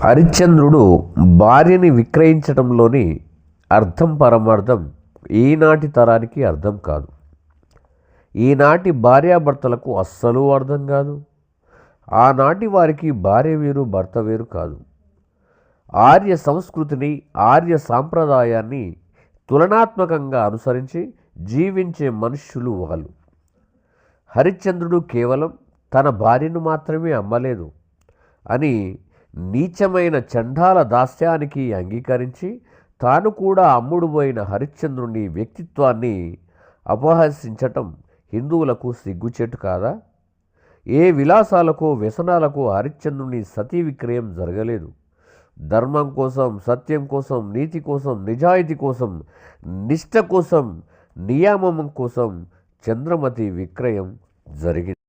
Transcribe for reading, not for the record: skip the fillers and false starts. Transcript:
హరిశ్చంద్రుడు భార్యని విక్రయించడంలోని అర్థం పరమార్థం ఈనాటి తరానికి అర్థం కాదు. ఈనాటి భార్యాభర్తలకు అస్సలు అర్థం కాదు. ఆనాటి వారికి భార్య వేరు భర్త వేరు కాదు. ఆర్య సంస్కృతిని ఆర్య సాంప్రదాయాన్ని తులనాత్మకంగా అనుసరించి జీవించే మనుష్యులు వాళ్ళు. హరిశ్చంద్రుడు కేవలం తన భార్యను మాత్రమే అమ్మలేదు అని నీచమైన చండాల దాస్యానికి అంగీకరించి తాను కూడా అమ్ముడుపోయిన హరిశ్చంద్రుని వ్యక్తిత్వాన్ని అపహసించటం హిందువులకు సిగ్గుచేటు కాదా? ఏ విలాసాలకో వ్యసనాలకో హరిశ్చంద్రుని సతీ విక్రయం జరగలేదు. ధర్మం కోసం, సత్యం కోసం, నీతి కోసం, నిజాయితీ కోసం, నిష్ఠ కోసం, నియామం కోసం చంద్రమతి విక్రయం జరిగింది.